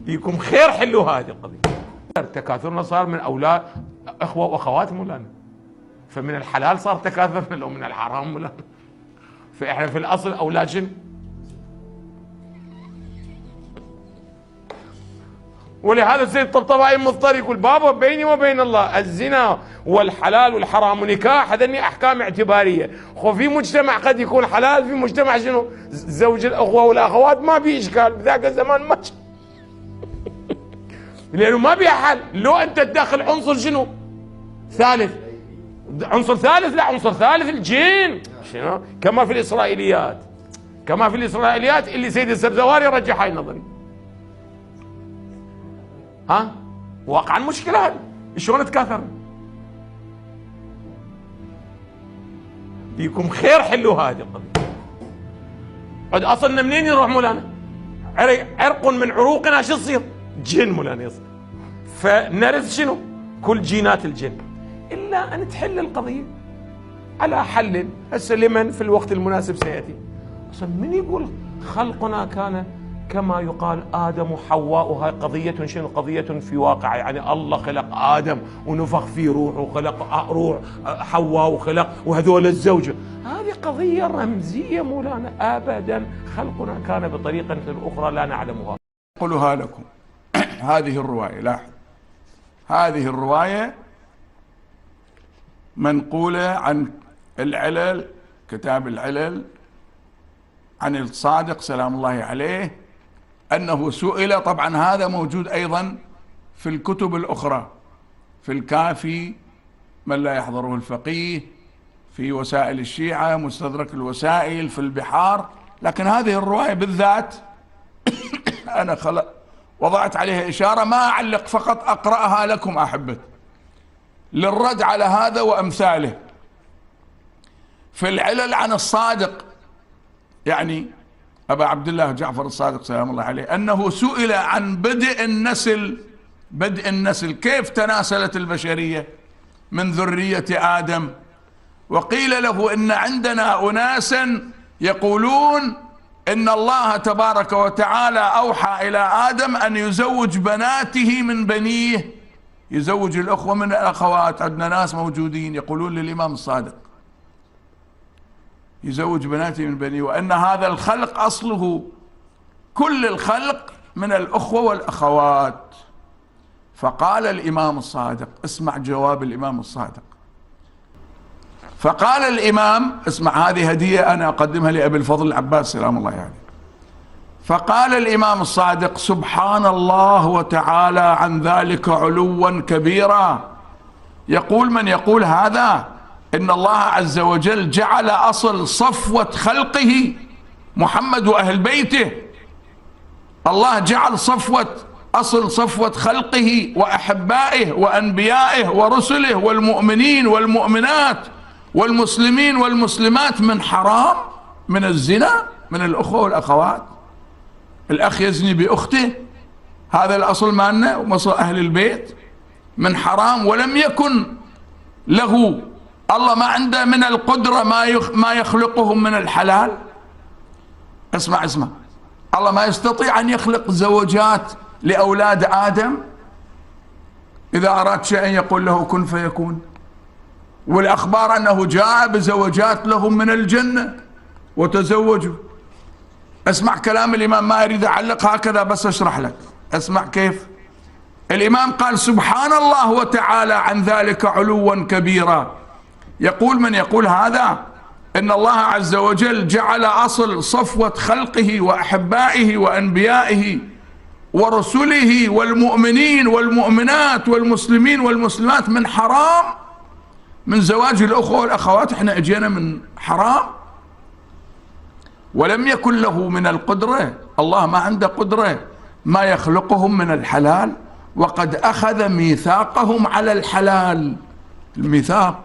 فيكم خير حلوا هذه القضية. تكاثرنا صار من أولاد أخوة وأخوات مولانا، فمن الحلال صار تكاثرنا لو من الحرام مولانا. فإحنا في الأصل أولاد شنو؟ ولهذا السيد الطبطبائي مضطر يقول بابا بيني وبين الله الزنا والحلال والحرام ونكاح هذني احكام اعتباريه. خو في مجتمع قد يكون حلال، في مجتمع شنو؟ زوج الاخوه والاخوات ما في اشكال، بذاك الزمان ما لانه ما بيها حل. لو انت تدخل عنصر شنو؟ ثالث، عنصر ثالث، لا عنصر ثالث الجن شنو؟ كما في الاسرائيليات، كما في الاسرائيليات اللي سيد السبزواري رجح هاي النظريه. ها؟ واقعا مشكلة هذه، شلون تكاثر؟ فيكم خير حلوا هذه القضية. قد أصلنا منين يروح مولانا؟ عرق من عروقنا شو يصير؟ جن مولانا يصير. فنرث شنو؟ كل جينات الجن. إلا أن تحل القضية على حل هسه لمن في الوقت المناسب سيأتي. أصلا من يقول خلقنا كان كما يقال آدم وحواء، وهي قضية شنو؟ قضية في واقع، يعني الله خلق آدم ونفخ فيه روح وخلق روح حواء وخلق وهذول الزوجة. هذه قضية رمزية مولانا، أبدا خلقنا كان بطريقة أخرى لا نعلمها. أقولها لكم. هذه الرواية، لاحظ، هذه الرواية منقولة عن العلل، كتاب العلل، عن الصادق سلام الله عليه أنه سئل. طبعا هذا موجود أيضا في الكتب الأخرى، في الكافي من لا يحضره الفقيه، في وسائل الشيعة، مستدرك الوسائل، في البحار. لكن هذه الرواية بالذات أنا وضعت عليها إشارة، ما أعلق، فقط أقرأها لكم أحبت للرد على هذا وأمثاله. في العلل عن الصادق، يعني أبا عبد الله جعفر الصادق سلام الله عليه، أنه سئل عن بدء النسل، كيف تناسلت البشرية من ذرية آدم، وقيل له إن عندنا أناسا يقولون إن الله تبارك وتعالى أوحى إلى آدم أن يزوج بناته من بنيه، يزوج الأخوة من الأخوات. عندنا ناس موجودين يقولون للإمام الصادق يزوج بناته من بنيه، وأن هذا الخلق أصله كل الخلق من الأخوة والأخوات. فقال الإمام الصادق، اسمع جواب الإمام الصادق، فقال الإمام، اسمع هذه هدية أنا أقدمها لأبي الفضل العباس سلام الله عليه. فقال الإمام الصادق: سبحان الله وتعالى عن ذلك علوا كبيرا. يقول من يقول هذا إن الله عز وجل جعل أصل صفوة خلقه محمد وأهل بيته. الله جعل أصل صفوة خلقه وأحبائه وأنبيائه ورسله والمؤمنين والمؤمنات والمسلمين والمسلمات من حرام، من الزنا، من الأخوة والأخوات. الأخ يزني بأخته، هذا الأصل مالنا ومصر أهل البيت، من حرام. ولم يكن له، الله ما عنده من القدرة ما يخلقهم من الحلال. اسمع، الله ما يستطيع أن يخلق زوجات لأولاد آدم؟ إذا أراد شيئا يقول له كن فيكون. والأخبار أنه جاء بزوجات لهم من الجنة وتزوجوا. اسمع كلام الإمام، ما أريد أعلق، هكذا بس أشرح لك. اسمع كيف الإمام قال: سبحان الله وتعالى عن ذلك علوا كبيرا. يقول من يقول هذا إن الله عز وجل جعل أصل صفوة خلقه وأحبائه وأنبيائه ورسله والمؤمنين والمؤمنات والمسلمين والمسلمات من حرام، من زواج الأخوة والأخوات. احنا اجينا من حرام. ولم يكن له من القدرة، الله ما عنده قدرة ما يخلقهم من الحلال، وقد أخذ ميثاقهم على الحلال. الميثاق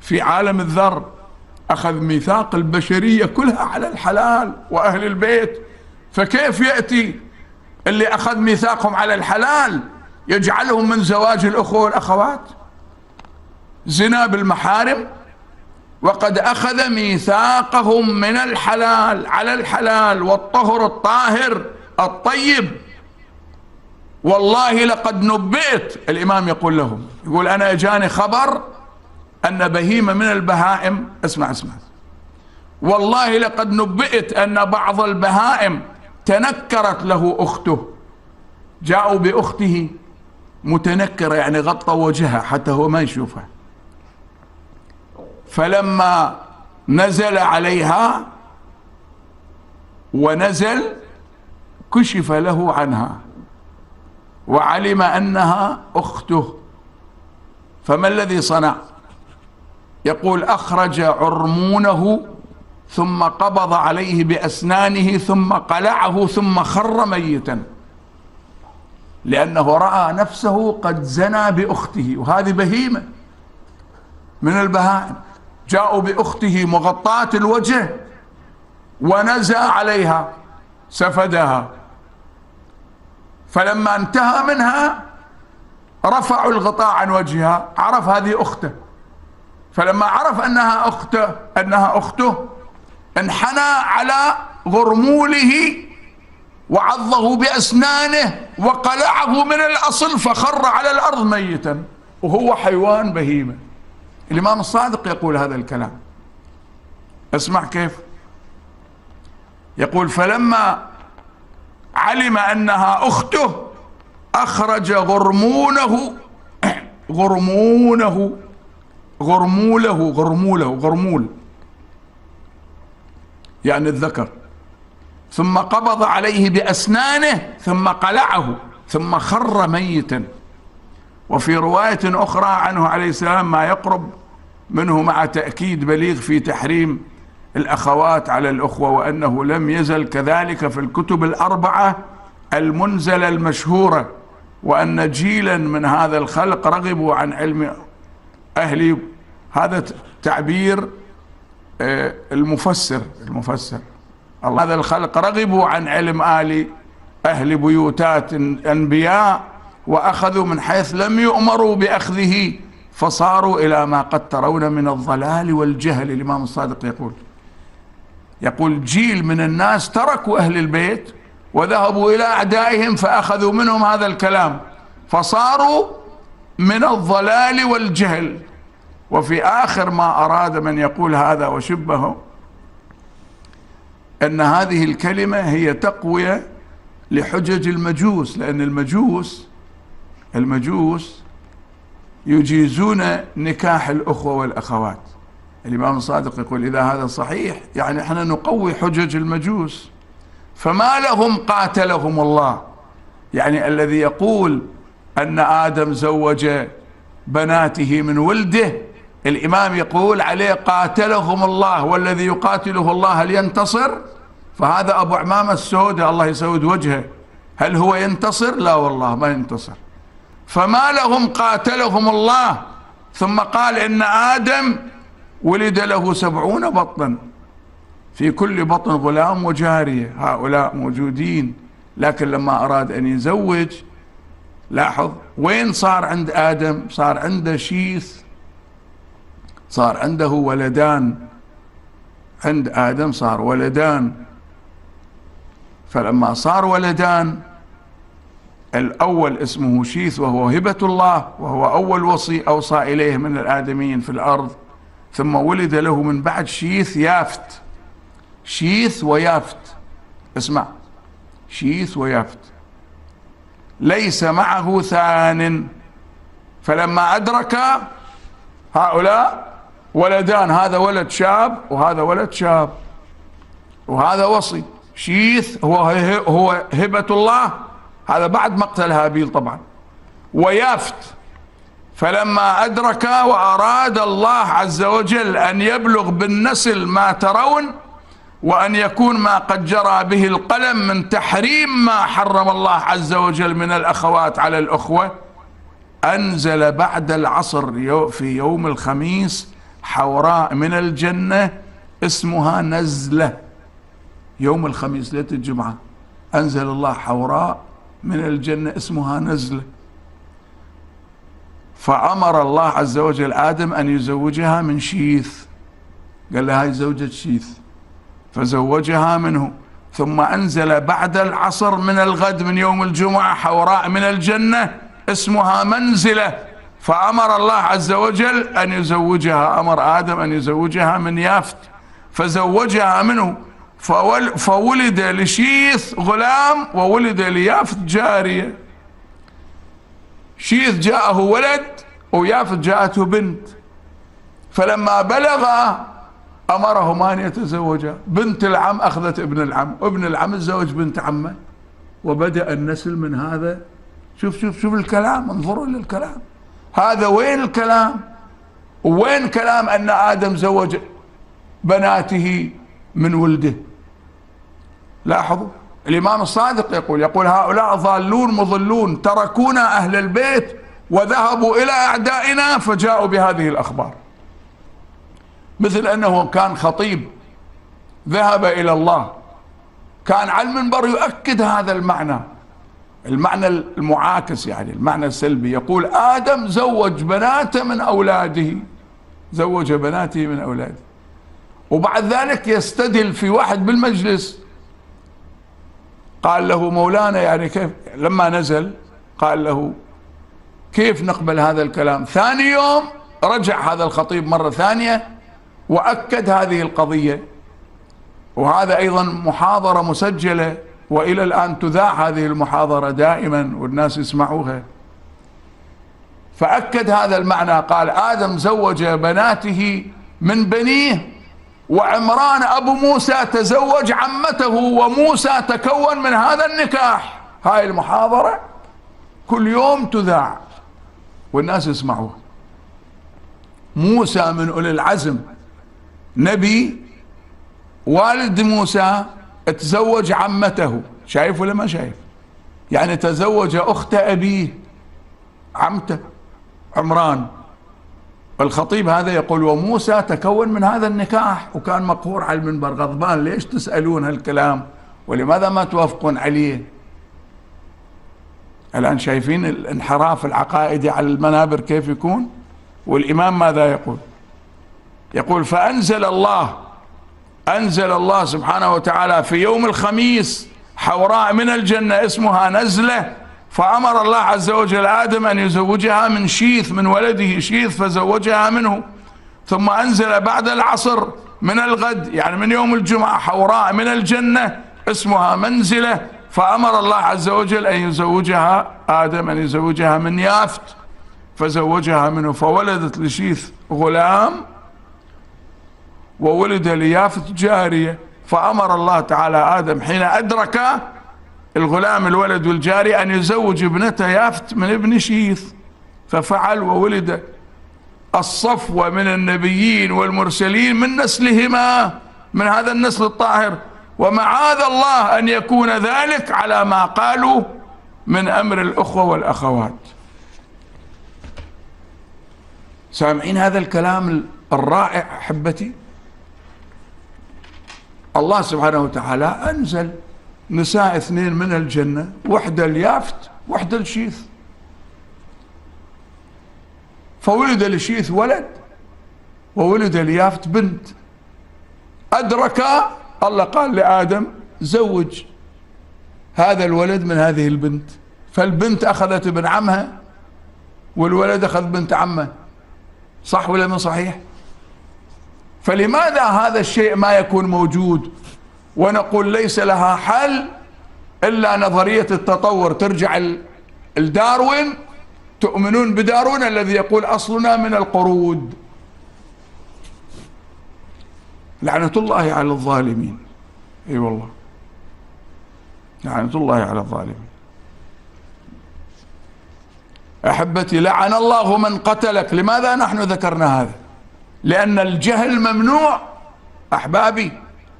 في عالم الذر، أخذ ميثاق البشرية كلها على الحلال وأهل البيت. فكيف يأتي اللي أخذ ميثاقهم على الحلال يجعلهم من زواج الأخوة والأخوات؟ زنا بالمحارم. وقد أخذ ميثاقهم من الحلال على الحلال والطهر الطاهر الطيب. والله لقد نبئت. الإمام يقول لهم، يقول أنا جاني خبر أن بهيمة من البهائم، اسمع والله لقد نبئت أن بعض البهائم تنكرت له أخته. جاءوا بأخته متنكرة، يعني غطوا وجهها حتى هو ما يشوفها. فلما نزل عليها ونزل كشف له عنها وعلم أنها أخته. فما الذي صنع؟ يقول أخرج عرمونه ثم قبض عليه بأسنانه ثم قلعه ثم خر ميتا، لأنه رأى نفسه قد زنى بأخته، وهذه بهيمة من البهائم. جاءوا بأخته مغطاة الوجه ونزى عليها سفدها، فلما انتهى منها رفعوا الغطاء عن وجهها، عرف هذه أخته. فلما عرف أنها أخته انحنى على غرموله وعضه بأسنانه وقلعه من الأصل فخر على الأرض ميتا، وهو حيوان بهيمة. الإمام الصادق يقول هذا الكلام. اسمع كيف يقول: فلما علم أنها أخته أخرج غرمول يعني الذكر، ثم قبض عليه بأسنانه ثم قلعه ثم خر ميتا. وفي رواية أخرى عنه عليه السلام ما يقرب منه مع تأكيد بليغ في تحريم الأخوات على الأخوة، وأنه لم يزل كذلك في الكتب الأربعة المنزلة المشهورة، وأن جيلا من هذا الخلق رغبوا عن علم أهل، هذا تعبير المفسر هذا الخلق رغبوا عن علم أهل بيوتات أنبياء وأخذوا من حيث لم يؤمروا بأخذه فصاروا إلى ما قد ترون من الضلال والجهل. الإمام الصادق يقول جيل من الناس تركوا أهل البيت وذهبوا إلى أعدائهم فأخذوا منهم هذا الكلام فصاروا من الضلال والجهل. وفي آخر ما أراد من يقول هذا وشبهه أن هذه الكلمة هي تقوية لحجج المجوس، لأن المجوس يجيزون نكاح الأخوة والأخوات. الإمام الصادق يقول إذا هذا صحيح يعني احنا نقوي حجج المجوس، فما لهم قاتلهم الله، يعني الذي يقول أن آدم زوج بناته من ولده الإمام يقول عليه قاتلهم الله، والذي يقاتله الله هل ينتصر؟ فهذا أبو عمامة السوداء الله يسود وجهه، هل هو ينتصر؟ لا والله ما ينتصر. فما لهم قاتلهم الله. ثم قال إن آدم ولد له 70 بطنا، في كل بطن غلام وجارية، هؤلاء موجودين. لكن لما أراد أن يزوج لاحظ وين صار عند آدم؟ صار عنده شيث، صار عنده ولدان. عند آدم صار ولدان. فلما صار ولدان الأول اسمه شيث وهو هبة الله، وهو أول وصي أوصى إليه من الآدميين في الأرض. ثم ولد له من بعد شيث يافت، شيث ويافت، اسمع، شيث ويافت ليس معه ثان. فلما أدرك هؤلاء ولدان، هذا ولد شاب وهذا ولد شاب، وهذا وصي. شيث هو هبة الله، هذا بعد مقتل هابيل طبعا، ويافت. فلما أدرك وأراد الله عز وجل أن يبلغ بالنسل ما ترون، وأن يكون ما قد جرى به القلم من تحريم ما حرم الله عز وجل من الأخوات على الأخوة، أنزل بعد العصر في يوم الخميس حوراء من الجنة اسمها نزلة. يوم الخميس ليلة الجمعة أنزل الله حوراء من الجنة اسمها نزلة. فأمر الله عز وجل آدم أن يزوجها من شيث، قال لها هاي زوجة شيث، فزوجها منه. ثم أنزل بعد العصر من الغد من يوم الجمعة حوراء من الجنة اسمها منزلة، فأمر الله عز وجل أن يزوجها، أمر آدم أن يزوجها من يافت، فزوجها منه، فولد لشيث غلام وولد ليافت جارية. شيث جاءه ولد ويافت جاءته بنت، فلما بلغ أمرهما أن يتزوجا. بنت العم أخذت ابن العم، وابن العم تزوج بنت عمه، وبدأ النسل من هذا. شوف الكلام، انظروا للكلام هذا. وين الكلام؟ وين كلام أن آدم زوج بناته من ولده؟ لاحظوا الإمام الصادق يقول هؤلاء ضالون مضلون، تركونا أهل البيت وذهبوا إلى أعدائنا فجاءوا بهذه الأخبار. مثل أنه كان خطيب ذهب إلى الله، كان على المنبر يؤكد هذا المعنى المعاكس، يعني المعنى السلبي. يقول آدم زوج بناته من أولاده، زوج بناته من أولاده، وبعد ذلك يستدل في واحد بالمجلس قال له مولانا يعني كيف، لما نزل قال له كيف نقبل هذا الكلام؟ ثاني يوم رجع هذا الخطيب مرة ثانية وأكد هذه القضية، وهذا أيضا محاضرة مسجلة وإلى الآن تذاع هذه المحاضرة دائما والناس يسمعوها. فأكد هذا المعنى، قال آدم زوج بناته من بنيه، وعمران أبو موسى تزوج عمته، وموسى تكون من هذا النكاح. هاي المحاضرة كل يوم تذاع والناس يسمعوها. موسى من أولي العزم، نبي، والد موسى تزوج عمته، شايف ولا ما شايف؟ يعني تزوج أخت أبيه، عمته عمران. الخطيب هذا يقول وموسى تكون من هذا النكاح، وكان مقهور على المنبر غضبان، ليش تسألون هالكلام ولماذا ما توافقون عليه؟ الآن شايفين الانحراف العقائدي على المنابر كيف يكون. والإمام ماذا يقول فأنزل الله سبحانه وتعالى في يوم الخميس حوراء من الجنة اسمها نزلة، فأمر الله عز وجل آدم أن يزوجها من شيث، من ولده شيث، فزوجها منه. ثم أنزل بعد العصر من الغد، يعني من يوم الجمعة، حوراء من الجنة اسمها منزلة، فأمر الله عز وجل أن يزوجها آدم، أن يزوجها من يافت، فزوجها منه، فولدت لشيث غلام وولد ليافت جارية. فأمر الله تعالى آدم حين أدرك الغلام الولد والجاري أن يزوج ابنته يافت من ابن شيث، ففعل، وولد الصفوة من النبيين والمرسلين من نسلهما، من هذا النسل الطاهر، ومعاذ الله أن يكون ذلك على ما قالوا من أمر الأخوة والأخوات. سامعين هذا الكلام الرائع أحبتي؟ الله سبحانه وتعالى أنزل نساء اثنين من الجنة، وحدة اليافت وحدة الشيث، فولد لشيث ولد وولد ليافت بنت. أدرك الله قال لآدم زوج هذا الولد من هذه البنت، فالبنت أخذت ابن عمها والولد أخذ بنت عمه، صح ولا من صحيح؟ فلماذا هذا الشيء ما يكون موجود ونقول ليس لها حل إلا نظرية التطور؟ ترجع الداروين، تؤمنون بداروين الذي يقول أصلنا من القرود. لعنة الله على الظالمين. اي والله لعنة الله على الظالمين. أحبتي لعن الله من قتلك. لماذا نحن ذكرنا هذا؟ لأن الجهل ممنوع أحبابي،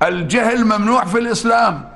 الجهل ممنوع في الإسلام.